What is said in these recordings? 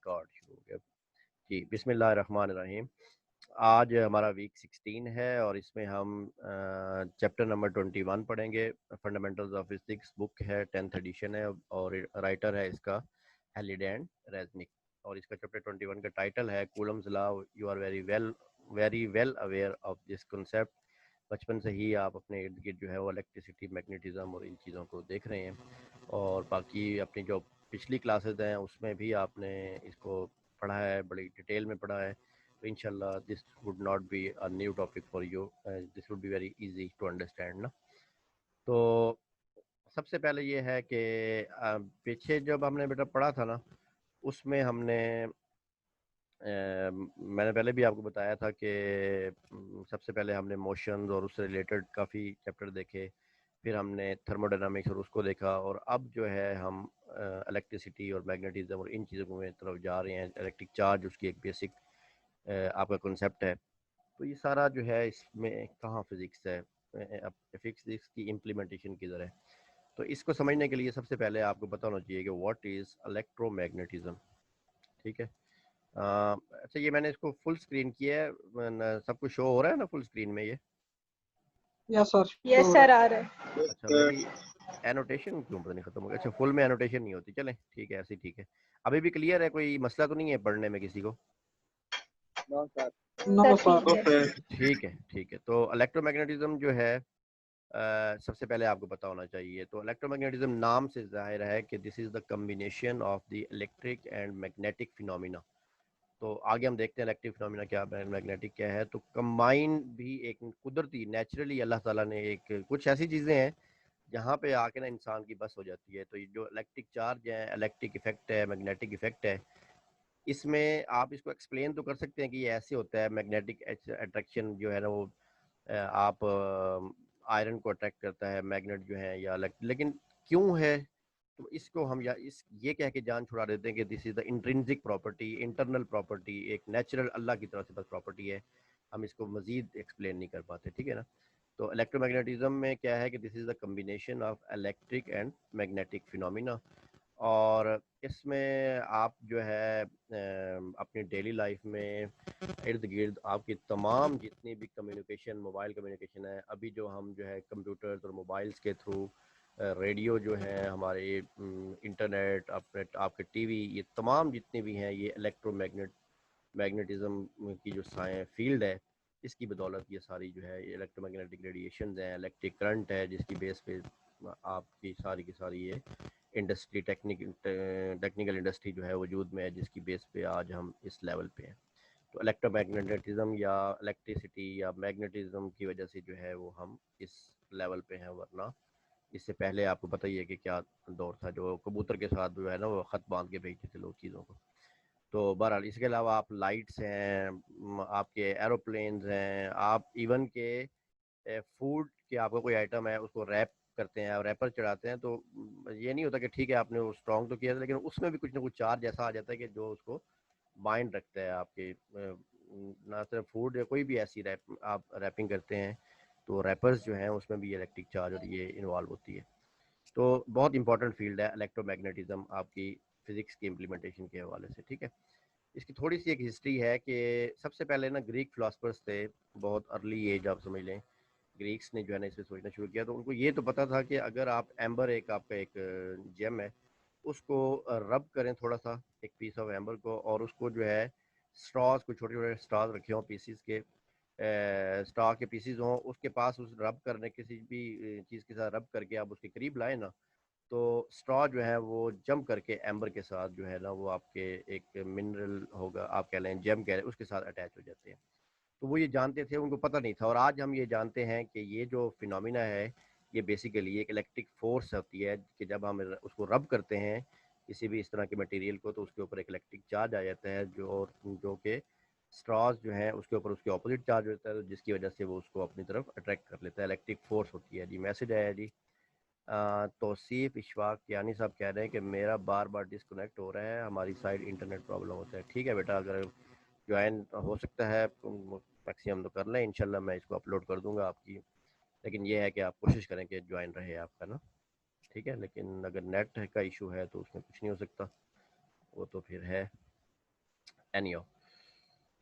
Record शुरू हो गया जी। बिस्मिल्लाहिर्रहमानिर्रहीम। आज हमारा वीक 16 है और इसमें हम चैप्टर नंबर 21 पढ़ेंगे। फंडामेंटल्स ऑफ फिजिक्स बुक है, 10th एडिशन है और राइटर है इसका हैलिडे एंड रेजनिक। और इसका चैप्टर 21 का टाइटल है Coulomb's law. You are very well aware of this concept. बचपन से ही आप अपने इर्द गिर्द जो है वो इलेक्ट्रिसिटी, मैग्नेटिज्म और इन चीज़ों को देख रहे हैं और बाकी अपनी जो पिछली क्लासेस हैं उसमें भी आपने इसको पढ़ा है, बड़ी डिटेल में पढ़ा है। तो इंशाल्लाह this would not be a new topic for you, this would be very easy to understand ना। तो सबसे पहले ये है कि पीछे जब हमने बेटा पढ़ा था ना उसमें हमने मैंने पहले भी आपको बताया था कि सबसे पहले हमने मोशंस और उससे रिलेटेड काफ़ी चैप्टर देखे, फिर हमने थर्मोडायनामिक्स और उसको देखा और अब जो है हम इलेक्ट्रिसिटी और मैग्नेटिज्म और इन चीज़ों की तरफ जा रहे हैं। इलेक्ट्रिक चार्ज उसकी एक बेसिक आपका कॉन्सेप्ट है। तो ये सारा जो है इसमें कहाँ फिज़िक्स है, फिज़िक्स की इम्प्लीमेंटेशन किधर है। तो इसको समझने के लिए सबसे पहले आपको पता होना चाहिए कि व्हाट इज़ इलेक्ट्रोमैग्नेटिज्म। ठीक है। अच्छा, ये मैंने इसको फुल स्क्रीन किया है, सब कुछ शो हो रहा है ना फुल स्क्रीन में ये? यस सर आ रहा है। अच्छा, मेरी एनोटेशन क्यों पता नहीं खत्म हो गया। अच्छा, फुल में एनोटेशन नहीं होती, चलें ठीक है, ऐसे ही ठीक है। अभी भी क्लियर है, कोई मसला तो नहीं है पढ़ने में किसी को? No sir. ठीक है ठीक है। तो इलेक्ट्रोमैग्नेटिज्म जो है सबसे पहले आपको पता होना चाहिए। तो इलेक्ट्रोमैग्नेटिज्म नाम से जाहिर है कि this is the combination of the electric and magnetic phenomena. तो आगे हम देखते हैं इलेक्ट्रिक फिनोमिना क्या है, मैग्नेटिक क्या है। तो कंबाइन भी एक कुदरती नेचुरली अल्लाह ताला ने एक कुछ ऐसी चीज़ें हैं जहाँ पे आके ना इंसान की बस हो जाती है। तो ये जो इलेक्ट्रिक चार्ज है, इलेक्ट्रिक इफेक्ट है, मैग्नेटिक इफेक्ट है, इसमें आप इसको एक्सप्लेन तो कर सकते हैं कि ये ऐसे होता है। मैग्नेटिक अट्रैक्शन जो है ना वो आप आयरन को अट्रैक्ट करता है मैग्नेट जो है या लेकिन क्यों है, तो इसको हम या इस ये कह के जान छुड़ा देते हैं कि this is the intrinsic property, internal property, एक नेचुरल अल्लाह की तरफ से बस प्रॉपर्टी है। हम इसको मज़ीद एक्सप्लेन नहीं कर पाते, ठीक है ना। तो इलेक्ट्रोमैग्नेटिज्म में क्या है कि this is the combination of electric and magnetic phenomena. और इसमें आप जो है अपनी डेली लाइफ में इर्द गिर्द आपकी तमाम जितनी भी कम्युनिकेशन, मोबाइल कम्युनिकेशन है, अभी जो हम जो है कंप्यूटर्स और मोबाइल्स के थ्रू, रेडियो जो है हमारे, इंटरनेट, अपने आपके टीवी, ये तमाम जितने भी हैं ये मैग्नेटिज्म की जो फील्ड है इसकी बदौलत ये सारी जो है ये इलेक्ट्रोमैग्नेटिक रेडिएशन हैं, इलेक्ट्रिक करंट है, जिसकी बेस पे आपकी सारी की सारी ये इंडस्ट्री, टेक्निकल इंडस्ट्री जो है वजूद में है, जिसकी बेस पे आज हम इस लेवल पे हैं। तो इलेक्ट्रोमैग्नेटिज्म या इलेक्ट्रिसिटी या मैग्नेटिज्म की वजह से जो है वो हम इस लेवल पे हैं, वरना इससे पहले आपको पता ही है कि क्या दौर था, जो कबूतर के साथ जो है ना वो ख़त बांध के भेजते थे लोग चीज़ों को। तो बहरहाल इसके अलावा आप लाइट्स हैं, आपके एरोप्लेन्स हैं, आप इवन के फूड के आपका कोई आइटम है उसको रैप करते हैं और रैपर चढ़ाते हैं, तो ये नहीं होता कि ठीक है आपने वो स्ट्रॉन्ग तो किया था, लेकिन उसमें भी कुछ ना कुछ चार्ज ऐसा आ जाता है कि जो उसको बाइंड रखता है आपके ना सिर्फ फूड या कोई भी ऐसी रैप आप रैपिंग करते हैं तो रैपर्स जो हैं उसमें भी इलेक्ट्रिक चार्ज और ये इन्वॉल्व होती है। तो बहुत इंपॉर्टेंट फील्ड है इलेक्ट्रोमैग्नेटिज्म आपकी फिजिक्स की इम्प्लीमेंटेशन के हवाले से, ठीक है। इसकी थोड़ी सी एक हिस्ट्री है कि सबसे पहले ना ग्रीक फिलासफर्स थे, बहुत अर्ली एज आप समझ लें, ग्रीक्स ने जो है ना इसे सोचना शुरू किया। तो उनको ये तो पता था कि अगर आप एम्बर, एक आपका एक जेम है, उसको रब करें थोड़ा सा, एक पीस ऑफ एम्बर को, और उसको जो है स्ट्रॉज को, छोटे छोटे स्ट्रॉज रखे हों पीसीस के, स्ट्रॉ के पीसीज हों, उसके पास उस रब करने किसी भी चीज़ के साथ रब करके आप उसके करीब लाए ना, तो स्ट्रॉ जो है वो जंप करके एम्बर के साथ जो है ना वो आपके एक मिनरल होगा, आप कह लें जेम कह लें, उसके साथ अटैच हो जाते हैं। तो वो ये जानते थे, उनको पता नहीं था। और आज हम ये जानते हैं कि ये जो फिनोमिना है ये बेसिकली एक इलेक्ट्रिक फोर्स होती है कि जब हम उसको रब करते हैं किसी भी इस तरह के मटेरियल को, तो उसके ऊपर एक इलेक्ट्रिक चार्ज आ जाता है, जो कि स्ट्रॉज जो है उसके ऊपर उसके ऑपोजिट चार्ज होता है, तो जिसकी वजह से वो उसको अपनी तरफ अट्रैक्ट कर लेता है। इलेक्ट्रिक फोर्स होती है जी। मैसेज आया जी। तौसीफ इशफाक यानी साहब कह रहे हैं कि मेरा बार बार डिस्कनेक्ट हो रहा है, हमारी साइड इंटरनेट प्रॉब्लम होता है। ठीक है बेटा, अगर ज्वाइन हो सकता है मैक्सिमम तो कर लें, इंशाल्लाह मैं इसको अपलोड कर दूंगा आपकी, लेकिन ये है कि आप कोशिश करें कि ज्वाइन रहे आपका ना, ठीक है। लेकिन अगर नेट का इशू है तो उसमें कुछ नहीं हो सकता, वो तो फिर है। एनीओ।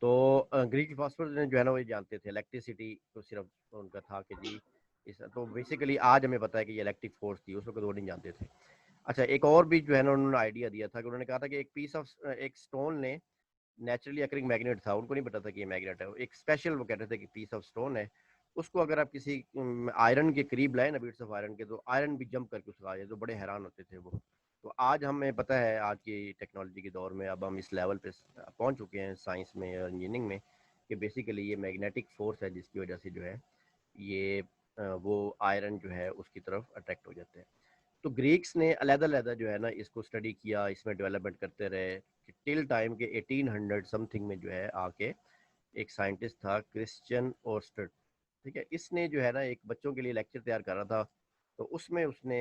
तो ग्रीक फिलोसफर ने जो है ना वो ये जानते थे इलेक्ट्रिसिटी तो सिर्फ उनका था कि जी इस तो बेसिकली आज हमें पता है कि ये इलेक्ट्रिक फोर्स थी, उस वक्त वो नहीं जानते थे। अच्छा, एक और भी जो है ना उन्होंने आइडिया दिया था कि उन्होंने कहा था कि एक स्टोन ने नेचुरली अकरिंग मैग्नेट था, उनको नहीं पता था कि ये मैग्नेट है, एक स्पेशल वो कहते थे कि पीस ऑफ स्टोन है, उसको अगर आप किसी आयरन के करीब लाए ना, बीट्स ऑफ आयरन के, तो आयरन भी जंप करके उसको आ जाए, तो बड़े हैरान होते थे वो। तो आज हमें पता है, आज की टेक्नोलॉजी के दौर में अब हम इस लेवल पे पहुंच चुके हैं साइंस में और इंजीनियरिंग में कि बेसिकली ये मैग्नेटिक फोर्स है जिसकी वजह से जो है ये वो आयरन जो है उसकी तरफ अट्रैक्ट हो जाते हैं। तो ग्रीक्स ने अलग-अलग जो है ना इसको स्टडी किया, इसमें डेवलपमेंट करते रहे कि टिल टाइम के 1800 समथिंग में जो है आके एक साइंटिस्ट था क्रिश्चियन ओर्स्टेड, ठीक है, इसने जो है ना एक बच्चों के लिए लेक्चर तैयार करा था। तो उसमें उसने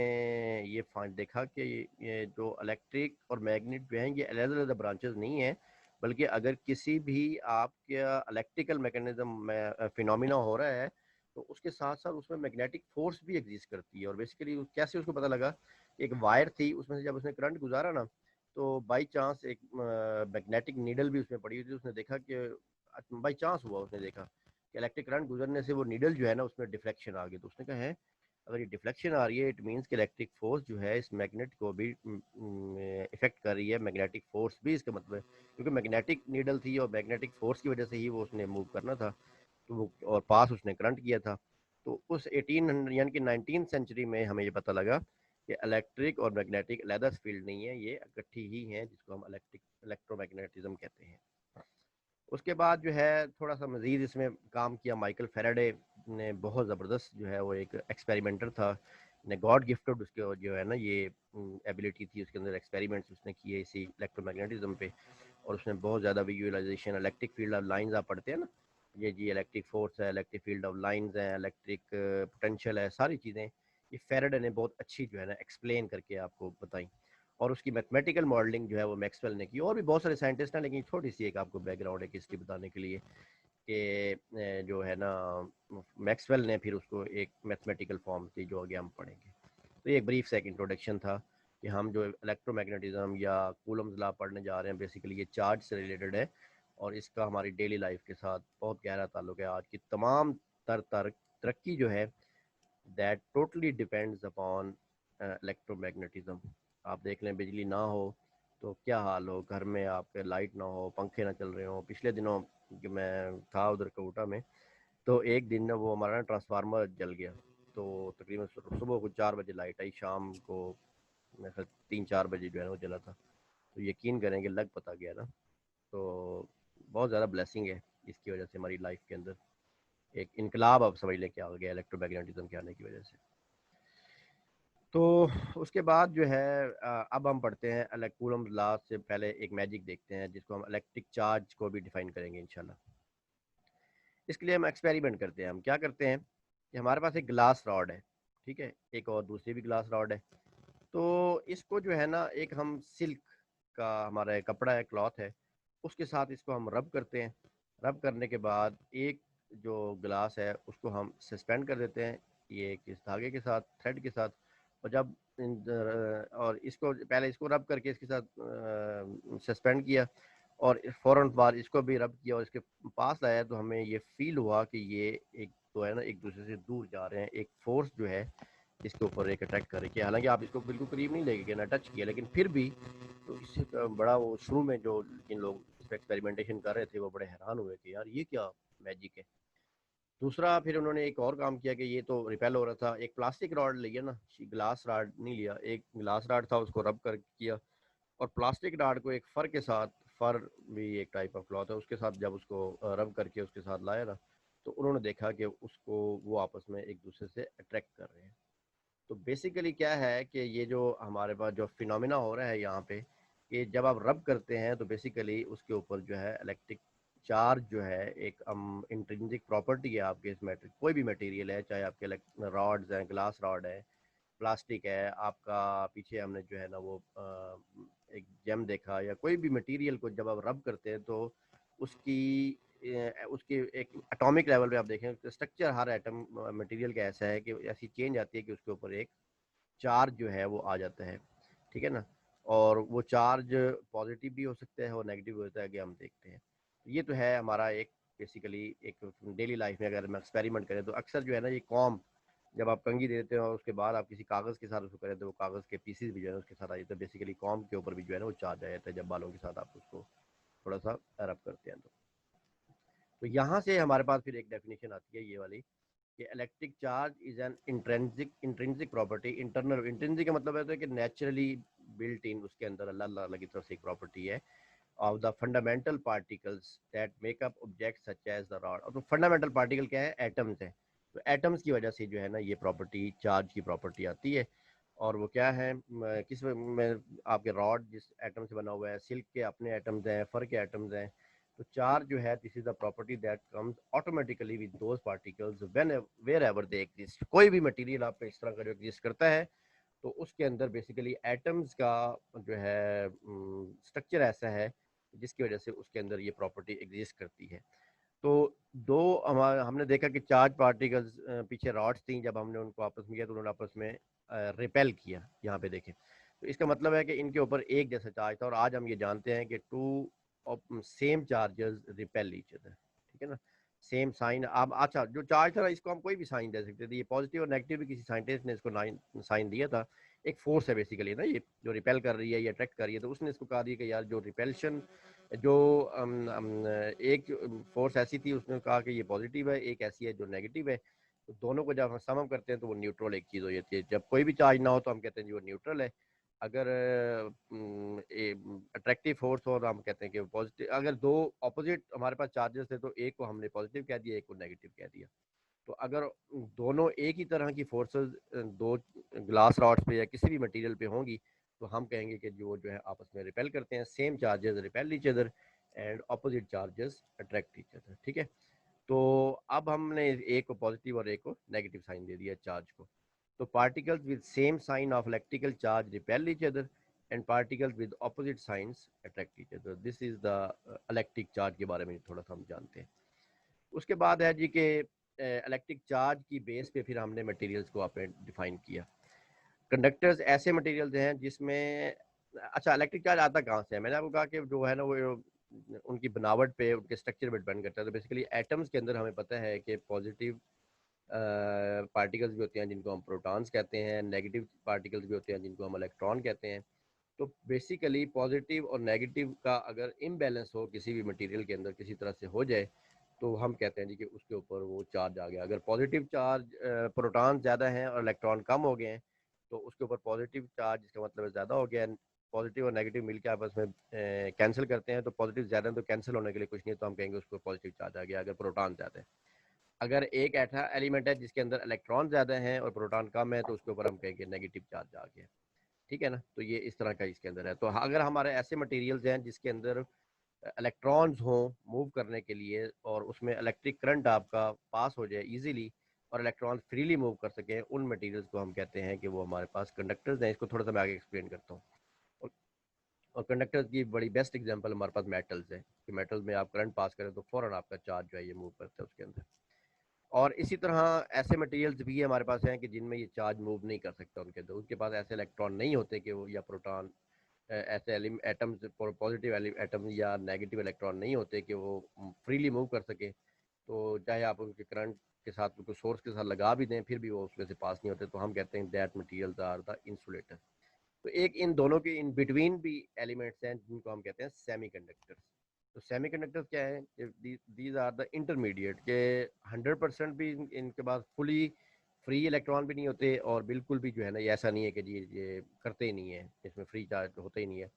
ये फाइंड देखा कि ये जो इलेक्ट्रिक और मैग्नेट जो हैं ये अलग-अलग ब्रांचेस नहीं हैं, बल्कि अगर किसी भी आपके इलेक्ट्रिकल मैकेनिज्म में फिनोमिना हो रहा है तो उसके साथ साथ उसमें मैग्नेटिक फोर्स भी एग्जिस्ट करती है। और बेसिकली कैसे उसको पता लगा, एक वायर थी उसमें से जब उसने करंट गुजारा ना, तो बाई चांस एक मैग्नेटिक नीडल भी उसमें पड़ी हुई थी। उसने देखा कि बाई चांस हुआ, उसने देखा कि इलेक्ट्रिक करंट गुजरने से वो नीडल जो है ना उसमें डिफ्लेक्शन आ गई। तो उसने कहा है अगर ये डिफ्लेक्शन आ रही है इट मीन्स कि इलेक्ट्रिक फोर्स जो है इस मैग्नेट को भी इफेक्ट कर रही है, मैग्नेटिक फोर्स भी इसका मतलब है, क्योंकि मैग्नेटिक नीडल थी और मैग्नेटिक फोर्स की वजह से ही वो उसने मूव करना था। तो वो और पास उसने करंट किया था। तो उस 1800 यानी कि 19th सेंचुरी में हमें ये पता लगा कि इलेक्ट्रिक और मैग्नेटिक अलग फील्ड नहीं है, ये इकट्ठी ही हैं जिसको हम इलेक्ट्रोमैग्नेटिज्म कहते हैं। उसके बाद जो है थोड़ा सा मज़ीद इसमें काम किया माइकल फेराडे ने, बहुत ज़बरदस्त जो है वो एक एक्सपेरिमेंटर था, ने गॉड गिफ्टेड उसके जो है ना ये एबिलिटी थी, उसके अंदर एक्सपेरिमेंट्स उसने किए इसी इलेक्ट्रोमैग्नेटिज्म पे। और उसने बहुत ज़्यादा visualisation, electric field of lines आप पढ़ते हैं ना, ये जी इलेक्ट्रिक फोर्स है, इलेक्ट्रिक फील्ड ऑफ लाइंस है, इलेक्ट्रिक पोटेंशियल है, सारी चीज़ें ये फेराडे ने बहुत अच्छी जो है ना एक्सप्लेन करके आपको बताई। और उसकी मैथमेटिकल मॉडलिंग जो है वो मैक्सवेल ने की। और भी बहुत सारे साइंटिस्ट हैं, लेकिन छोटी सी एक आपको बैकग्राउंड है हिस्ट्री बताने के लिए कि जो है ना मैक्सवेल ने फिर उसको एक मैथमेटिकल फॉर्म थी जो आगे हम पढ़ेंगे। तो ये एक ब्रीफ सा एक इंट्रोडक्शन था कि हम जो इलेक्ट्रोमैग्नेटिज्म या कूलम्स लॉ पढ़ने जा रहे हैं, बेसिकली ये चार्ज से रिलेटेड है और इसका हमारी डेली लाइफ के साथ बहुत गहरा ताल्लुक है। आज की तमाम तरक्की जो है that totally depends upon electromagnetism. आप देख लें बिजली ना हो तो क्या हाल हो, घर में आपके लाइट ना हो, पंखे ना चल रहे हो। पिछले दिनों कि मैं था उधर कोटा में, तो एक दिन ना वो हमारा ट्रांसफार्मर जल गया। तो तकरीबन सुबह को 4 बजे लाइट आई, शाम को मेरे ख्याल 3-4 बजे जो है ना वो जला था। तो यकीन करेंगे लग पता गया ना। तो बहुत ज़्यादा ब्लेसिंग है इसकी वजह से हमारी लाइफ के अंदर एक इनकलाब आप समझ लें क्या हो गया इलेक्ट्रोमैग्नेटिज्म के आने की वजह से। तो उसके बाद जो है अब हम पढ़ते हैं कूलम्ब लॉ से पहले एक मैजिक देखते हैं जिसको हम इलेक्ट्रिक चार्ज को भी डिफाइन करेंगे इंशाल्लाह। इसके लिए हम एक्सपेरिमेंट करते हैं। हम क्या करते हैं कि हमारे पास एक ग्लास रॉड है, ठीक है, एक और दूसरी भी ग्लास रॉड है। तो इसको जो है ना एक हम सिल्क का हमारा एक कपड़ा है, क्लॉथ है, उसके साथ इसको हम रब करते हैं। रब करने के बाद एक जो ग्लास है उसको हम सस्पेंड कर देते हैं ये किस धागे के साथ, थ्रेड के साथ। और जब और इसको पहले इसको रब करके इसके साथ सस्पेंड किया और फ़ौरन बाद इसको भी रब किया और इसके पास लाया, तो हमें ये फील हुआ कि ये एक तो है ना एक दूसरे से दूर जा रहे हैं। एक फोर्स जो है इसके ऊपर एक अटैक कर रही है। हालांकि आप इसको बिल्कुल करीब नहीं लेके गए ना, टच किया, लेकिन फिर भी तो इससे बड़ा वो शुरू में जो जिन लोग इस पर एक्सपेरिमेंटेशन कर रहे थे वो बड़े हैरान हुए कि यार ये क्या मैजिक है। दूसरा फिर उन्होंने एक और काम किया कि ये तो रिपेल हो रहा था, एक प्लास्टिक रॉड लिया ना, ग्लास रॉड नहीं लिया, एक ग्लास रॉड था उसको रब कर किया और प्लास्टिक रॉड को एक फर के साथ, फर भी एक टाइप ऑफ क्लॉथ है, उसके साथ जब उसको रब करके उसके साथ लाया ना, तो उन्होंने देखा कि उसको वो आपस में एक दूसरे से अट्रैक्ट कर रहे हैं। तो बेसिकली क्या है कि ये जो हमारे पास जो फिनोमिना हो रहा है यहाँ पे कि जब आप रब करते हैं तो बेसिकली उसके ऊपर जो है इलेक्ट्रिक चार्ज जो है एक इंट्रिंसिक प्रॉपर्टी है आपके इस मेटेरियल, कोई भी मटेरियल है, चाहे आपके रॉड्स हैं, ग्लास रॉड है, प्लास्टिक है आपका, पीछे हमने जो है ना वो एक जेम देखा, या कोई भी मटेरियल को जब आप रब करते हैं तो उसकी उसके एक एटॉमिक लेवल पे आप देखें तो स्ट्रक्चर हर एटम मटेरियल का ऐसा है कि ऐसी चेंज आती है कि उसके ऊपर एक चार्ज जो है वो आ जाता है, ठीक है ना। और वो चार्ज पॉजिटिव भी हो सकता है और नेगेटिव भी होता है, आगे हम देखते हैं। ये तो है हमारा एक बेसिकली एक डेली लाइफ में अगर हम एक्सपेरिमेंट करें तो अक्सर जो है ना ये कॉम, जब आप कंघी देते हो और उसके बाद आप किसी कागज़ के साथ उसको करें तो वो कागज़ के पीसीज भी जो है उसके साथ आ जाते हैं, बेसिकली कॉम के ऊपर भी जो है ना वो चार्ज आ जाता है जब बालों के साथ आप उसको थोड़ा सा रब करते हैं। तो यहाँ से हमारे पास फिर एक डेफिनेशन आती है ये वाली कि electric charge is an intrinsic property. Intrinsic का मतलब है तो कि नेचुरली बिल्ट इन, उसके अंदर अल्लाह अल्लाह की तरफ से एक प्रॉपर्टी है of the fundamental particles that make up object such as the rod. और तो फंडामेंटल पार्टिकल क्या है? एटम्स हैं। तो एटम्स की वजह से जो है ना ये प्रॉपर्टी, चार्ज की प्रॉपर्टी आती है। और वो क्या है, किस में आपके रॉड जिस एटम से बना हुआ है, सिल्क के अपने एटम्स हैं, फर के एटम्स हैं। तो चार्ज जो है this is the property that comes automatically with those particles when wherever they exist. कोई भी मटेरियल आपका इस तरह का जो एग्जिस्ट करता है तो उसके अंदर बेसिकली एटम्स का जो है स्ट्रक्चर ऐसा है जिसकी वजह से उसके अंदर ये प्रॉपर्टी एग्जिस्ट करती है। तो दो हमारा हमने देखा कि चार्ज पार्टिकल्स पीछे रॉड्स थी, जब हमने उनको आपस में किया तो उन्होंने आपस में रिपेल किया। यहाँ पे देखें तो इसका मतलब है कि इनके ऊपर एक जैसा चार्ज था। और आज हम ये जानते हैं कि two same charges repel each other, ठीक है ना। सेम साइन, अब अच्छा जो चार्ज था इसको हम कोई भी साइन दे सकते थे, ये पॉजिटिव और नेगेटिव भी किसी साइंटिस्ट ने इसको साइन दिया था। एक फोर्स है बेसिकली ना, ये जो रिपेल कर रही है या अट्रैक्ट कर रही है, तो उसने इसको कहा दिया कि यार जो रिपेल्शन जो एक फोर्स ऐसी थी, उसने कहा कि ये पॉजिटिव है, एक ऐसी है जो नेगेटिव है। तो दोनों को जब हम सम करते हैं तो वो न्यूट्रल एक चीज़ हो जाती है। जब कोई भी चार्ज ना हो तो हम कहते हैं जी वो न्यूट्रल है। अगर अट्रैक्टिव फोर्स हो तो हम कहते हैं कि पॉजिटिव। अगर दो ऑपोजिट हमारे पास चार्जेस थे तो एक को हमने पॉजिटिव कह दिया, एक को नेगेटिव कह दिया। तो अगर दोनों एक ही तरह की फोर्सेस दो ग्लास रॉड्स पे या किसी भी मटेरियल पे होंगी तो हम कहेंगे कि जो है आपस में रिपेल करते हैं। Same charges repel each other and opposite charges attract each other, ठीक है। तो अब हमने एक को पॉजिटिव और एक को नेगेटिव साइन दे दिया चार्ज को। तो particles with same sign of electrical charge repel each other and particles with opposite signs attract each other. This is the electric charge के बारे में थोड़ा सा हम जानते हैं। उसके बाद है जी कि इलेक्ट्रिक चार्ज की बेस पे फिर हमने मटेरियल्स को आपने डिफाइन किया। कंडक्टर्स ऐसे मटेरियल्स हैं जिसमें, अच्छा इलेक्ट्रिक चार्ज आता कहाँ से है? मैंने आपको कहा कि जो है ना वो उनकी बनावट पे, उनके स्ट्रक्चर पे डिपेंड करता है। तो बेसिकली एटम्स के अंदर हमें पता है कि पॉजिटिव पार्टिकल्स भी होते हैं जिनको हम प्रोटॉन्स कहते हैं, नेगेटिव पार्टिकल्स भी होते हैं जिनको हम इलेक्ट्रॉन कहते हैं। तो बेसिकली पॉजिटिव और नेगेटिव का अगर इम्बैलेंस हो किसी भी मटेरियल के अंदर, किसी तरह से हो जाए, तो हम कहते हैं जी कि उसके ऊपर वो चार्ज आ गया। अगर पॉजिटिव चार्ज प्रोटॉन ज़्यादा हैं और इलेक्ट्रॉन कम हो गए हैं तो उसके ऊपर पॉजिटिव चार्ज, इसका मतलब ज़्यादा हो गया। पॉजिटिव और नेगेटिव मिलकर आपस में कैंसिल करते हैं, तो पॉजिटिव ज़्यादा है तो कैंसिल होने के लिए कुछ नहीं है, तो हम कहेंगे उसको पॉजिटिव चार्ज आ गया अगर प्रोटॉन ज़्यादा है। अगर एक ऐसा एलिमेंट है जिसके अंदर इलेक्ट्रॉन ज़्यादा हैं और प्रोटॉन कम है तो उसके ऊपर हम कहेंगे नेगेटिव चार्ज आ गया, ठीक है ना। तो ये इस तरह का इसके अंदर है। तो अगर हमारे ऐसे मटेरियल्स हैं जिसके अंदर इलेक्ट्रॉन्स हों मूव करने के लिए और उसमें इलेक्ट्रिक करंट आपका पास हो जाए इजीली और इलेक्ट्रॉन फ्रीली मूव कर सकें, उन मटेरियल्स को हम कहते हैं कि वो हमारे पास कंडक्टर्स हैं। इसको थोड़ा सा मैं आगे एक्सप्लेन करता हूँ। और, और कंडक्टर्स की बड़ी बेस्ट एग्जांपल हमारे पास मेटल्स है कि मेटल्स में आप करंट पास करें तो फ़ौरन आपका चार्ज जो है ये मूव करता है उसके अंदर। और इसी तरह ऐसे मटेरियल्स भी हमारे पास हैं कि जिनमें ये चार्ज मूव नहीं कर सकता उनके अंदर, उनके पास ऐसे इलेक्ट्रॉन नहीं होते कि वो, या प्रोटॉन ऐसे एटम्स, पॉजिटिव एटम या नेगेटिव इलेक्ट्रॉन नहीं होते कि वो फ्रीली मूव कर सके। तो चाहे आप उनके करंट के साथ उनको सोर्स के साथ लगा भी दें फिर भी वो उसमें से पास नहीं होते, तो हम कहते हैं that materials are the insulator. तो एक इन दोनों के इन बिटवीन भी एलिमेंट्स हैं जिनको हम कहते हैं सेमीकंडक्टर्स। तो सेमीकंडक्टर्स क्या है? दीज आर द इंटरमीडिएट के 100% भी इनके पास फुली फ्री इलेक्ट्रॉन भी नहीं होते और बिल्कुल भी जो है ना ये ऐसा नहीं है कि जी ये करते ही नहीं है, इसमें फ्री चार्ज होता ही नहीं है।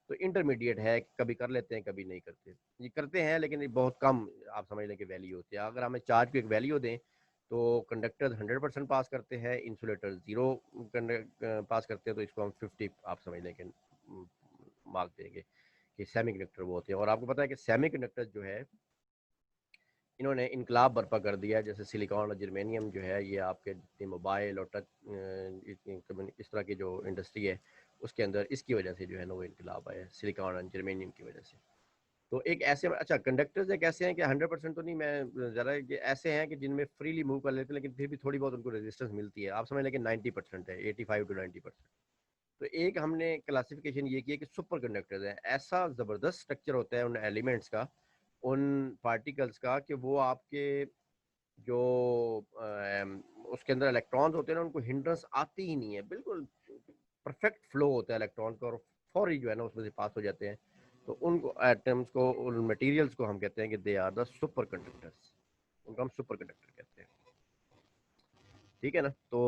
तो इंटरमीडिएट है, कभी कर लेते हैं कभी नहीं करते। ये करते हैं लेकिन ये बहुत कम, आप समझ लें कि वैल्यू होती है। अगर हमें चार्ज को एक वैल्यू दें तो कंडक्टर 100% पास करते हैं, इंसुलेटर 0 पास करते हैं, तो इसको हम 50 आप समझ लें कि मार्क देंगे कि सेमी कंडक्टर वो होते हैं। और आपको पता है कि सेमी कंडक्टर जो है इन्होंने इनकलाब बर्पा कर दिया है। जैसे सिलिकॉन और जर्मेनियम जो है ये आपके जितने मोबाइल और टच इस तरह की जो इंडस्ट्री है उसके अंदर इसकी वजह से जो है ना वो इनकलाब आया है, सिलिकॉन और जर्मेनियम की वजह से। तो एक ऐसे, अच्छा कंडक्टर्स एक ऐसे हैं कि 100% तो नहीं, मैं ज़रा कि ऐसे हैं कि जिनमें फ्रीली मूव कर लेते हैं लेकिन फिर भी थोड़ी बहुत उनको रेजिस्टेंस मिलती है। आप समझ लें कि 90% है, 85 to 90%। तो एक हमने क्लासिफिकेशन ये की है कि सुपर कंडक्टर्स हैं, ऐसा ज़बरदस्त स्ट्रक्चर होता है उन एलिमेंट्स का, उन पार्टिकल्स का, कि वो आपके जो उसके अंदर इलेक्ट्रॉन्स होते हैं ना, उनको हिंड्रेंस आती ही नहीं है, बिल्कुल परफेक्ट फ्लो होता है इलेक्ट्रॉन का, और फौरी जो है ना उसमें से पास हो जाते हैं। तो उनको एटम्स को, उन मटेरियल्स को हम कहते हैं कि they are the superconductors, उनको हम सुपर कंडक्टर कहते हैं। ठीक है ना। तो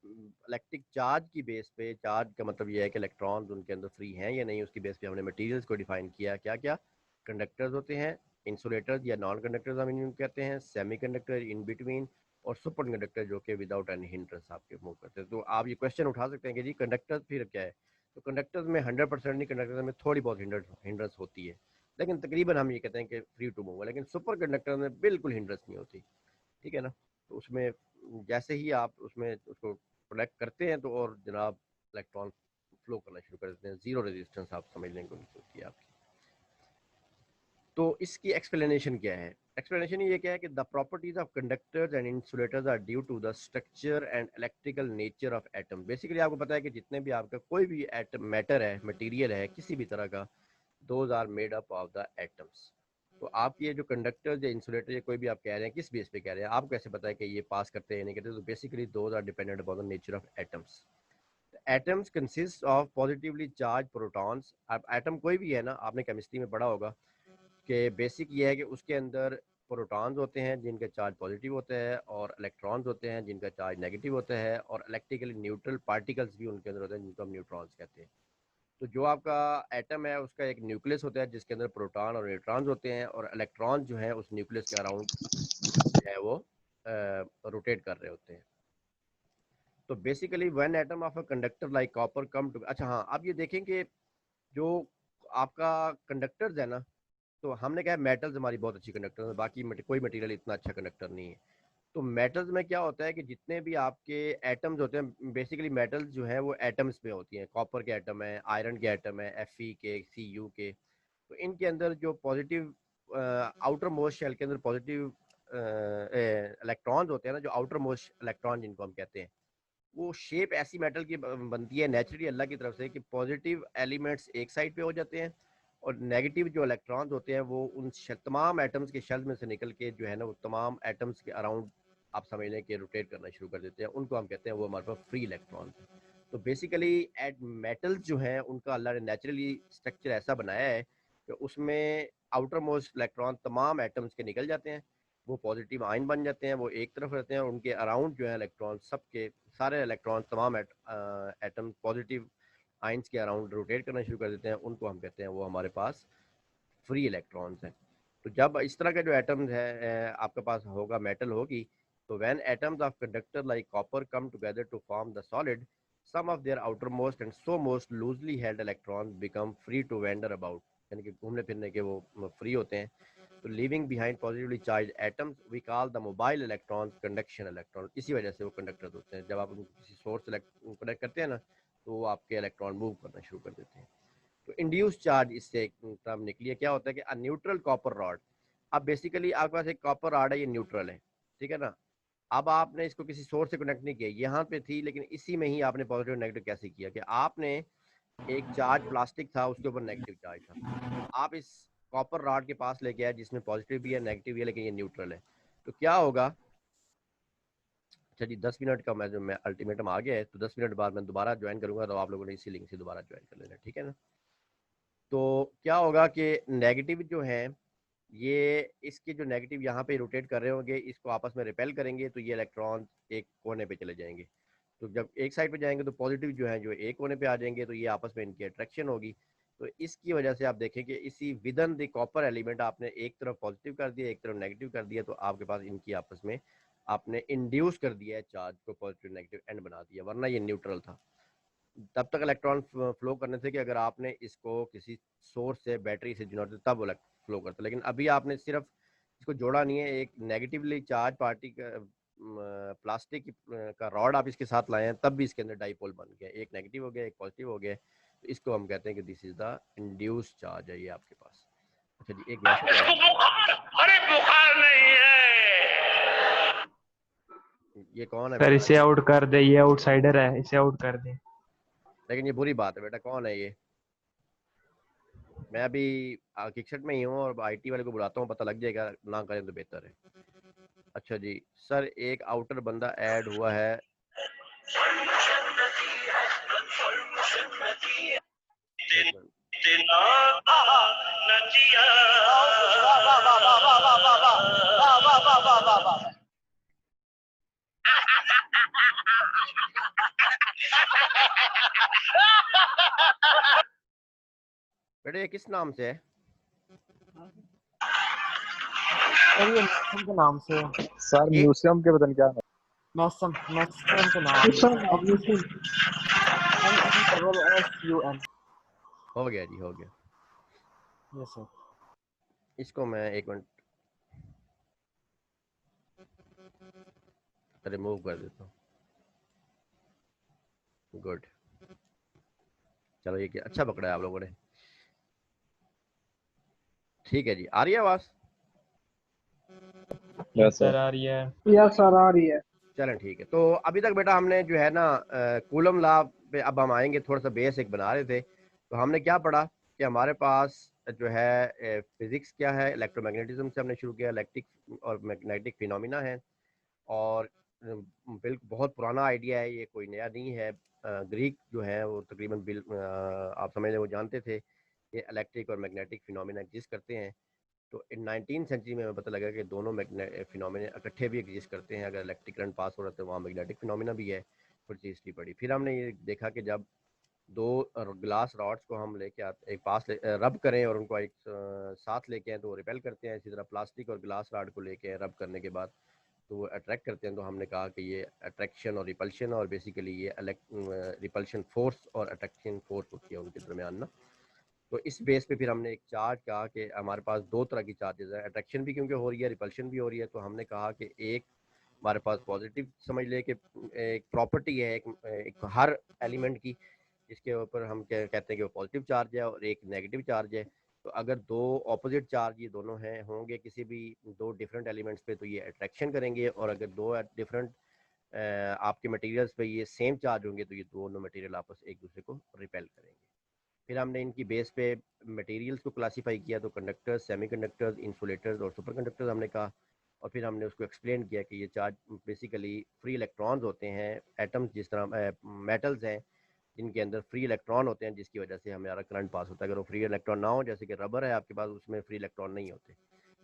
इलेक्ट्रिक चार्ज की बेस पे, चार्ज का मतलब ये है कि इलेक्ट्रॉन्स उनके अंदर फ्री हैं या नहीं, उसकी बेस पे हमने मटेरियल्स को डिफाइन किया। क्या क्या कंडक्टर्स होते हैं, इंसुलेटर्स या नॉन कंडक्टर्स हम इनको कहते हैं, सेमी कंडक्टर इन बिटवीन, और सुपर कंडक्टर जो कि विदाउट एनी हिंड्रेंस आपके मूव करते हैं। तो आप ये क्वेश्चन उठा सकते हैं कि जी कंडक्टर फिर क्या है। तो कंडक्टर्स में 100% नहीं, कंडक्टर्स में थोड़ी बहुत हिंड्रेंस होती है, लेकिन तकरीबन हम ये कहते हैं कि फ्री टू मूव है। लेकिन सुपर कंडक्टर में बिल्कुल हिंड्रेंस नहीं होती। ठीक है ना। तो उसमें जैसे ही आप उसमें उसको कनेक्ट करते हैं तो और जनाब इलेक्ट्रॉन फ्लो करना शुरू कर देते हैं, जीरो रेजिस्टेंस आप समझ लेंगे उनकी होती है आपकी। तो इसकी एक्सप्लेनेशन क्या है? एक्सप्लेनेशन ये क्या है कि the properties of conductors and insulators are due to the structure and electrical nature of atom. Basically आपको पता है कि जितने भी आपका कोई भी एटम, मैटर है, मटेरियल है किसी भी तरह का, those are made up of the atoms. तो आप ये जो कंडक्टर या इंसुलेटर या कोई भी आप कह रहे हैं, किस बेस पे कह रहे हैं, आपको कैसे पता है कि ये पास करते हैं नहीं करते? तो basically those are dependent upon the nature of atoms. Atoms consist of positively charge protons. अब एटम कोई भी है ना, आपने केमिस्ट्री में पढ़ा होगा कि बेसिक ये है कि उसके अंदर प्रोटॉन्स होते हैं जिनका चार्ज पॉजिटिव होता है, और इलेक्ट्रॉन्स होते हैं जिनका चार्ज नेगेटिव होता है, और इलेक्ट्रिकली न्यूट्रल पार्टिकल्स भी उनके अंदर होते हैं जिनको हम न्यूट्रॉन्स कहते हैं। तो जो आपका एटम है उसका एक न्यूक्लियस होता है जिसके अंदर प्रोटॉन और न्यूट्रॉन्स होते हैं, और इलेक्ट्रॉन जो है उस न्यूक्लियस के अराउंड जो है वो रोटेट कर रहे होते हैं। तो basically when atom of a conductor like copper come to, अच्छा हाँ, आप ये देखें कि जो आपका कंडक्टर्स है ना, तो हमने कहा मेटल्स हमारी बहुत अच्छी कंडक्टर है, बाकी कोई मटेरियल इतना अच्छा कंडक्टर नहीं है। तो मेटल्स में क्या होता है कि जितने भी आपके एटम्स होते हैं, बेसिकली मेटल्स जो है वो एटम्स में होती हैं। कॉपर के एटम है, आयरन के एटम है, Fe के, Cu के। तो इनके अंदर जो पॉजिटिव आउटर मोस्ट शेल के अंदर पॉजिटिव इलेक्ट्रॉन्स होते हैं ना, जो आउटर मोस्ट इलेक्ट्रॉन जिनको हम कहते हैं, वो शेप ऐसी मेटल की बनती है नेचुरली अल्लाह की तरफ से कि पॉजिटिव एलिमेंट्स एक साइड पे हो जाते हैं, और नेगेटिव जो इलेक्ट्रॉन्स होते हैं वो उन तमाम एटम्स के शेल में से निकल के जो है ना, वो तमाम एटम्स के अराउंड आप समझ लें कि रोटेट करना शुरू कर देते हैं। उनको हम कहते हैं वो हमारे पास फ्री इलेक्ट्रॉन। तो बेसिकली एट मेटल्स जो हैं उनका अल्लाह ने नेचुरली स्ट्रक्चर ऐसा बनाया है कि उसमें आउटर मोस्ट इलेक्ट्रॉन तमाम एटम्स के निकल जाते हैं, वो पॉजिटिव आयन बन जाते हैं, वो एक तरफ रहते हैं, और उनके अराउंड जो है इलेक्ट्रॉन, सबके सारे इलेक्ट्रॉन तमाम एटम पॉजिटिव आइंस के अराउंड रोटेट करना शुरू कर देते हैं। उनको हम कहते हैं वो हमारे पास फ्री इलेक्ट्रॉन्स हैं। तो जब इस तरह का जो एटम्स है आपके पास होगा, मेटल होगी, तो when atoms of conductor like copper come together to form the solid, some of their outermost and so most loosely held electrons become free to wander about, यानी कि घूमने फिरने के वो फ्री होते हैं। तो living behind positively charge atoms we call the mobile electrons conduction electron. इसी वजह से वो कंडक्टर्स होते हैं। जब आप उनको किसी सोर्स से कनेक्ट करते हैं ना, तो वो आपके इलेक्ट्रॉन मूव करना शुरू कर देते हैं। तो इंड्यूस चार्ज इससे टर्म निकली है। क्या होता है कि अ न्यूट्रल कॉपर रॉड, अब बेसिकली आपके पास एक कॉपर रॉड है, ये न्यूट्रल है, ठीक है ना। अब आपने इसको किसी सोर्स से कनेक्ट नहीं किया, यहाँ पे थी, लेकिन इसी में ही आपने पॉजिटिव नेगेटिव कैसे किया कि आपने एक चार्ज प्लास्टिक था, उसके ऊपर नेगेटिव चार्ज था, आप इस कॉपर रॉड के पास लेके आए जिसमें पॉजिटिव भी है नेगेटिव भी है, लेकिन ये न्यूट्रल है। तो क्या होगा, अच्छा जी 10 मिनट का मैं अल्टीमेटम आ गया है, तो 10 मिनट बाद मैं दोबारा ज्वाइन करूंगा, तो आप लोगों ने इसी लिंक से दोबारा ज्वाइन कर लेना, ठीक है ना। तो क्या होगा कि नेगेटिव जो है, ये इसके जो नेगेटिव यहाँ पे रोटेट कर रहे होंगे, इसको आपस में रिपेल करेंगे, तो ये इलेक्ट्रॉन एक कोने पे चले जाएंगे। तो जब एक साइड पे जाएंगे तो पॉजिटिव जो है जो एक कोने पे आ जाएंगे, तो ये आपस में इनकी अट्रैक्शन होगी। तो इसकी वजह से आप देखें कि इसी विदन द कॉपर एलिमेंट आपने एक तरफ पॉजिटिव कर दिया, एक तरफ नेगेटिव कर दिया, तो आपके पास इनकी आपस में आपने इंड्यूस कर दिया है चार्ज को, पॉजिटिव नेगेटिव एंड बना दिया, वरना ये न्यूट्रल था। तब तक इलेक्ट्रॉन फ्लो करने थे कि अगर आपने इसको किसी सोर्स से, बैटरी से जोड़ते तब फ्लो करता, लेकिन अभी आपने सिर्फ इसको जोड़ा नहीं है, एक नेगेटिवली चार्ज पार्टी का प्लास्टिक का रॉड आप इसके साथ लाए हैं, तब भी इसके अंदर डाइपोल बन गया, एक नेगेटिव हो गया एक पॉजिटिव हो गया। तो इसको हम कहते हैं कि this is the induce charge है ये आपके पास। अच्छा जी, एक बुखार नहीं है, ये कौन है सर? इसे आउट कर दे, ये आउटसाइडर है, इसे आउट कर दे। लेकिन ये बुरी बात है बेटा। कौन है ये? मैं अभी किकसेट में ही हूँ और आईटी वाले को बुलाता हूँ, पता लग जाएगा, ना करें तो बेहतर है। अच्छा जी सर, एक आउटर बंदा ऐड हुआ है। एक मिनट। बेटा ये किस नाम से है? सर ये मैक्सम के नाम से। सर ये म्यूजियम के बदन क्या है? मैक्सम मैक्सम के नाम Listen, से। listen. MASSUM। हो गया जी, हो गया। Yes sir. इसको मैं एक मिनट रिमूव कर देता हूँ। गुड, चलो ये क्या अच्छा पकड़ा है आप लोगों ने। ठीक है जी, आ रही है आवाज़? Yes sir sir. आ रही है। Yes, sir, आ रही है। चलें ठीक है। तो अभी तक बेटा हमने जो है ना कूलम लॉ पे अब हम आएंगे, थोड़ा सा बेस एक बना रहे थे। तो हमने क्या पढ़ा कि हमारे पास जो है फिजिक्स क्या है, इलेक्ट्रोमैग्नेटिज्म से हमने शुरू किया, इलेक्ट्रिक और मैग्नेटिक फिनोमिना है। और बिल्कुल बहुत पुराना आइडिया है ये, कोई नया नहीं है। ग्रीक जो है वो तकरीबन आप समझ लें वो जानते थे कि इलेक्ट्रिक और मैग्नेटिक फिनोमिना एग्जिस्ट करते हैं। तो इन 19 सेंचुरी में हमें पता लगा कि दोनों फिनोमिना इकट्ठे भी एग्जिस्ट करते हैं। अगर इलेक्ट्रिक करंट पास हो रहा है तो वहाँ मैग्नेटिक फिनोमिना भी है। कुछ हिस्ट्री पड़ी, फिर हमने ये देखा कि जब दो ग्लास रॉड्स को हम लेके आते एक पास रब करें और उनको एक साथ लेके आए तो वो रिपेल करते हैं। इसी तरह प्लास्टिक और ग्लास रॉड को लेके रब करने के बाद तो वो अट्रैक्ट करते हैं। तो हमने कहा कि ये अट्रैक्शन और रिपल्शन, और बेसिकली ये रिपल्शन फोर्स और अट्रैक्शन फोर्स होती है उनके दरमियान ना। तो इस बेस पे फिर हमने एक चार्ज कहा कि हमारे पास दो तरह की चार्जेस है, अट्रैक्शन भी क्योंकि हो रही है, रिपल्शन भी हो रही है। तो हमने कहा कि एक हमारे पास पॉजिटिव समझ ले कि एक प्रॉपर्टी है एक हर एलिमेंट की, जिसके ऊपर हम कहते हैं कि वो पॉजिटिव चार्ज है, और एक नेगेटिव चार्ज है। तो अगर दो ऑपोजिट चार्ज ये दोनों हैं होंगे किसी भी दो डिफरेंट एलिमेंट्स पे तो ये अट्रैक्शन करेंगे, और अगर दो डिफरेंट आपके मटेरियल्स पे ये सेम चार्ज होंगे तो ये दोनों मटेरियल आपस एक दूसरे को रिपेल करेंगे। फिर हमने इनकी बेस पे मटेरियल्स को क्लासीफाई किया, तो कंडक्टर्स, सेमीकंडक्टर्स, इंसुलेटर्स और सुपर कंडक्टर्स हमने कहा। और फिर हमने उसको एक्सप्लेन किया कि ये चार्ज बेसिकली फ्री इलेक्ट्रॉन्स होते हैं, एटम्स जिस तरह मेटल्स हैं जिनके अंदर फ्री इलेक्ट्रॉन होते हैं, जिसकी वजह से हमारा करंट पास होता है। अगर वो फ्री इलेक्ट्रॉन ना हो, जैसे कि रबर है आपके पास, उसमें फ्री इलेक्ट्रॉन नहीं होते,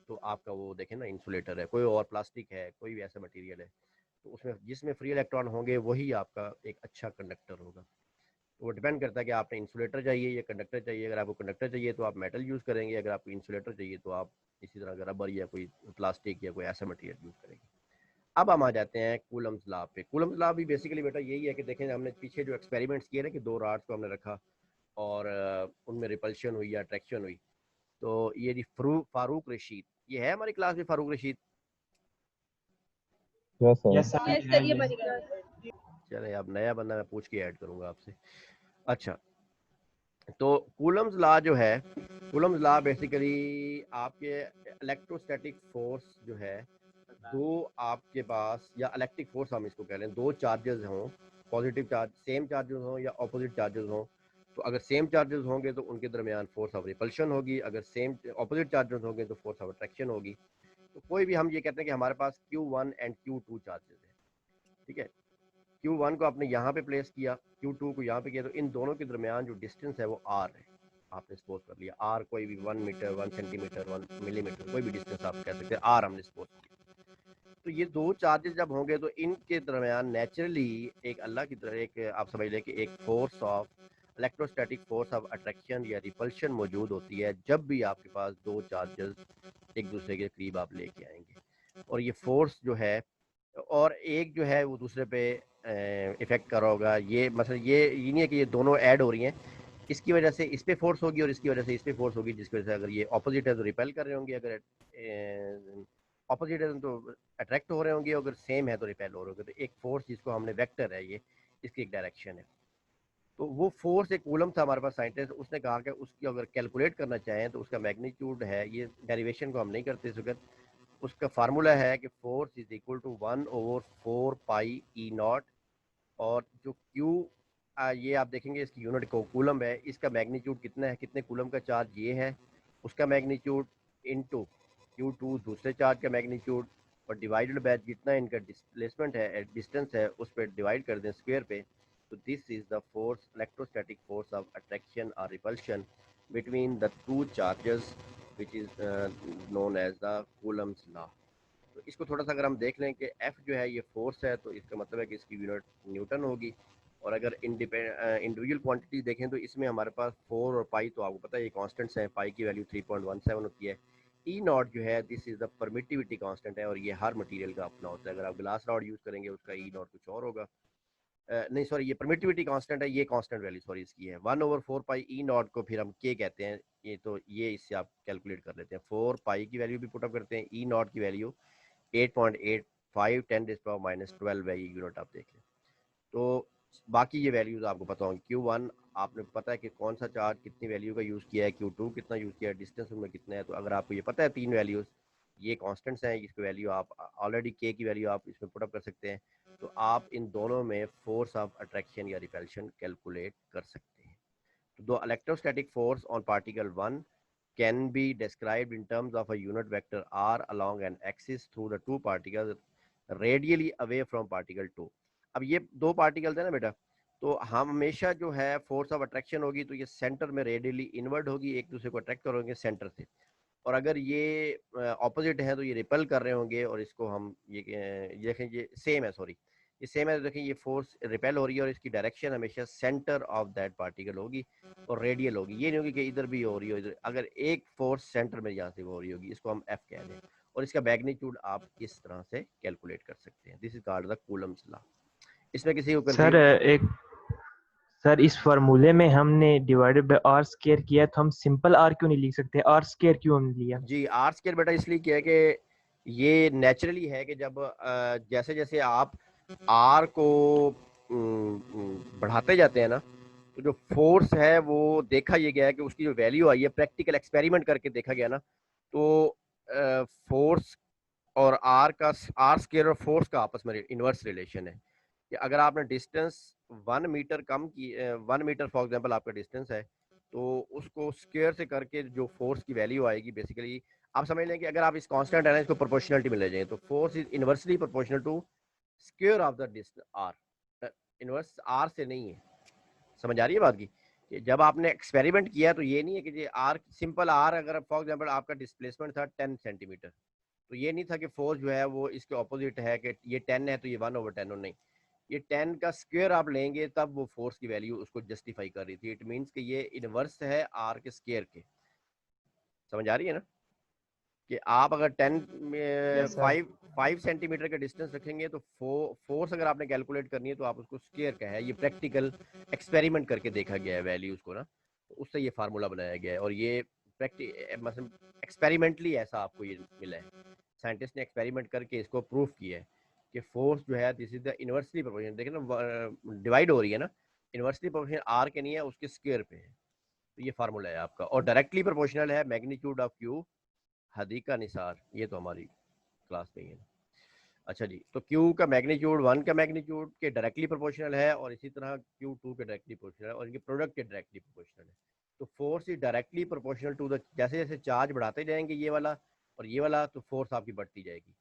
तो आपका वो देखें ना इंसुलेटर है, कोई और प्लास्टिक है, कोई भी ऐसा मटेरियल है, तो उसमें जिसमें फ्री इलेक्ट्रॉन होंगे वही आपका एक अच्छा कंडक्टर होगा। तो वो डिपेंड करता है कि आपने इंसुलेटर चाहिए या कंडक्टर चाहिए। अगर आपको कंडक्टर चाहिए तो आप मेटल यूज़ करेंगे, अगर आपको इंसुलेटर चाहिए तो आप इसी तरह रबर या कोई प्लास्टिक या कोई ऐसा मटेरियल यूज़ करेंगे। अब हम आ जाते हैं कूलम्स लॉ पे। कूलम्स लॉ भी बेसिकली बेटा यही है कि देखें, हमने पीछे जो एक्सपेरिमेंट्स किए ना कि दो रॉड्स को हमने रखा और उनमें रिपल्शन हुई या अट्रैक्शन हुई। तो ये जी फारूक रशीद, ये है हमारी क्लास में Farooq Rashid? Yes sir. Yes sir. Yes sir, ये हमारी क्लास है। चले, अब नया बंदा मैं पूछ के ऐड करूँगा आपसे। अच्छा, तो कूलम्स लॉ जो है, कूलम्स लॉ बेसिकली आपके इलेक्ट्रोस्टैटिक फोर्स जो है, दो आपके पास या इलेक्ट्रिक फोर्स हम इसको कह लें, दो चार्जेस हों, पॉजिटिव चार्ज सेम चार्जेस हों या ऑपोजिट चार्जेस हों। तो अगर सेम चार्जेस होंगे तो उनके दरमियान फोर्स ऑफ रिपल्शन होगी, अगर सेम ऑपोजिट चार्जेस होंगे तो फोर्स ऑफ अट्रैक्शन होगी। तो कोई भी हम ये कहते हैं कि हमारे पास Q1 एंड Q2 चार्जेस है, ठीक है। Q1 को आपने यहाँ पे प्लेस किया, Q2 को यहाँ पे किया, तो इन दोनों के दरमियान जो डिस्टेंस है वो R है। आपने सपोज कर लिया R, कोई भी 1 मीटर, 1 सेंटीमीटर, 1 मिलीमीटर, कोई भी डिस्टेंस आप कह सकते हैं, R हमने सपोज किया। तो ये दो चार्जेस जब होंगे तो इनके दरमियान नेचुरली एक अल्लाह की तरह एक आप समझ लें कि एक force of electrostatic force of attraction या रिपल्शन मौजूद होती है जब भी आपके पास दो चार्जेस एक दूसरे के करीब आप लेके आएंगे। और ये फोर्स जो है, और एक जो है वो दूसरे पे इफेक्ट कर रहा होगा। ये मतलब ये नहीं है कि ये दोनों ऐड हो रही हैं, इसकी वजह से इस पे फोर्स होगी और इसकी वजह से इस पे फोर्स होगी, जिसकी वजह से अगर ये ऑपोजिट है तो रिपेल कर रहे होंगे, अगर ऑपोजिट है तो अट्रैक्ट हो रहे होंगे, अगर सेम है तो रिपेल हो रहे होंगे। तो एक फोर्स जिसको हमने वेक्टर है, ये इसकी एक डायरेक्शन है। तो वो फोर्स एक कूलम था हमारे पास साइंटिस्ट, उसने कहा कि उसकी अगर कैलकुलेट करना चाहें तो उसका मैग्नीट्यूड है, ये डेरिवेशन को हम नहीं करते इस वक्त, उसका फार्मूला है कि force is equal to 1/4 pi E0, और जो Q ये आप देखेंगे इसकी यूनिट को कूलम है, इसका मैग्नीट्यूड कितना है, कितने कूलम का चार्ज ये है, उसका मैग्नीट्यूड इनटू Q2 दूसरे चार्ज का मैग्नीट्यूड और डिवाइडेड बाय जितना इनका डिस्प्लेसमेंट है, डिस्टेंस है, उस पर डिवाइड कर दें स्क्वायर पे। तो this is the force, electrostatic force of attraction और repulsion between the two charges which is known as the Coulomb's law. तो इसको थोड़ा सा अगर हम देख लें कि F जो है ये फोर्स है, तो इसका मतलब है कि इसकी यूनिट न्यूटन होगी। और अगर इंडिविजुअल क्वांटिटीज देखें तो इसमें हमारे पास 4 और पाई, तो आपको पता है ये कांस्टेंट्स हैं, पाई की वैल्यू 3.17 होती है। ई नॉट जो है this is the permittivity constant है, और ये हर मटेरियल का अपना होता है। अगर आप ग्लास रॉड यूज़ करेंगे उसका ई नॉट कुछ और होगा, नहीं सॉरी, ये परमिटिविटी कांस्टेंट है, ये कांस्टेंट वैल्यू सॉरी इसकी है 1/4 पाई ई नॉट को फिर हम के कहते हैं। ये तो ये इससे आप कैलकुलेट कर लेते हैं। 4 पाई की वैल्यू भी पुटअप करते हैं, ई नॉट की वैल्यू 8.85 10⁻12 है, ये यूनिट आप देख लें। तो बाकी ये वैल्यूज आपको पता होंगी। Q1 आपने पता है कि कौन सा चार्ज कितनी वैल्यू का यूज़ किया है, Q2 कितना यूज़ किया है, डिस्टेंस उनमें कितना है। तो अगर आपको ये पता है तीन वैल्यूज ये कांस्टेंट्स हैं, इसकी वैल्यू आप ऑलरेडी के की वैल्यू आप इसमें पुटअप कर सकते हैं, तो आप इन दोनों में फोर्स ऑफ अट्रैक्शन या रिपल्शन कैलकुलेट कर सकते हैं। तो the electrostatic force on particle 1 can be described in terms of a unit vector r along an axis through the two particles radially away from particle 2। अब ये दो particles है ना बेटा, तो हम हमेशा जो है फोर्स ऑफ अट्रैक्शन होगी तो ये सेंटर में रेडियली इनवर्ड होगी, एक दूसरे को अट्रैक्ट करोगे सेंटर से। और अगर ये ऑपोजिट है तो ये रिपल कर रहे होंगे, और इसको हम ये देखें ये सेम है, सॉरी ये सेम है, तो देखें ये फोर्स रिपेल हो रही है और इसकी डायरेक्शन हमेशा सेंटर ऑफ दैट पार्टिकल होगी और रेडियल होगी। ये नहीं होगी कि इधर भी हो रही हो इधर, अगर एक फोर्स सेंटर में यहाँ से हो रही होगी, इसको हम एफ कह दें, और इसका मैग्नीट्यूड आप इस तरह से कैलकुलेट कर सकते हैं। This is called the Coulomb's law. इसमें किसी को सर सर इस फार्मूले में हमने डिवाइडेड बाय आर स्क्वायर किया, तो हम सिंपल आर क्यों नहीं लिख सकते? आर स्क्वायर क्यों हमने लिया? जी आर स्क्वायर बेटा इसलिए किया कि ये नेचुरली है कि जब जैसे जैसे आप आर को बढ़ाते जाते हैं ना, तो जो फोर्स है वो देखा ये गया है कि उसकी जो वैल्यू आई है, प्रैक्टिकल एक्सपेरिमेंट करके देखा गया ना, तो फोर्स और आर का, आर स्क्वायर और फोर्स का आपस में इनवर्स रिलेशन है कि अगर आपने डिस्टेंस 1 मीटर कम की, 1 मीटर फॉर एग्जांपल आपका डिस्टेंस है, तो उसको स्क्वायर से करके जो फोर्स की वैल्यू आएगी, बेसिकली आप समझ लें कि अगर आप इस कांस्टेंट है ना, इसको प्रोपोर्शनलिटी में ले जाएं, तो force is inversely proportional to square of the distance r, inverse r से नहीं है। समझ आ रही है बात की? कि जब आपने एक्सपेरिमेंट किया तो ये नहीं है कि ये आर, सिंपल आर, अगर फॉर एग्जांपल आपका डिस्प्लेसमेंट था 10 सेंटीमीटर, तो ये नहीं था कि फोर्स जो है वो इसके ऑपोजिट है कि ये 10 है तो ये 1/10 हो, नहीं, ये 10 का स्क्वायर आप लेंगे तब वो फोर्स की वैल्यू उसको जस्टिफाई कर रही थी। इट मींस कि ये इनवर्स है आर के स्क्वायर के। समझ आ रही है ना कि आप अगर 5 सेंटीमीटर का डिस्टेंस रखेंगे तो फोर्स अगर आपने कैलकुलेट करनी है तो आप उसको स्क्वायर का है, ये प्रैक्टिकल एक्सपेरिमेंट करके देखा गया है वैल्यूज को ना, तो उससे ये फार्मूला बनाया गया है। और ये मतलब एक्सपेरिमेंटली ऐसा आपको ये मिला है, साइंटिस्ट ने एक्सपेरिमेंट करके इसको प्रूफ किया है कि फोर्स जो है this is the inversely proportional. देखिए ना डिवाइड हो रही है ना, इनवर्सली प्रोपोर्शनल आर के नहीं है, उसके स्क्वायर पे है। तो ये फार्मूला है आपका। और डायरेक्टली प्रोपोर्शनल है magnitude of Q Hadika Nisar, ये तो हमारी क्लास में ही है। अच्छा जी, तो Q का मैग्नीट्यूड 1 का मैग्नीट्यूड के डायरेक्टली प्रोपोर्शनल है, और इसी तरह Q2 के डायरेक्टली प्रोपोर्शनल है, और इनके प्रोडक्ट के डायरेक्टली प्रोपोर्शनल है। तो force is directly proportional to the, जैसे जैसे चार्ज बढ़ाते जाएंगे ये वाला और ये वाला, तो फोर्स आपकी बढ़ती जाएगी।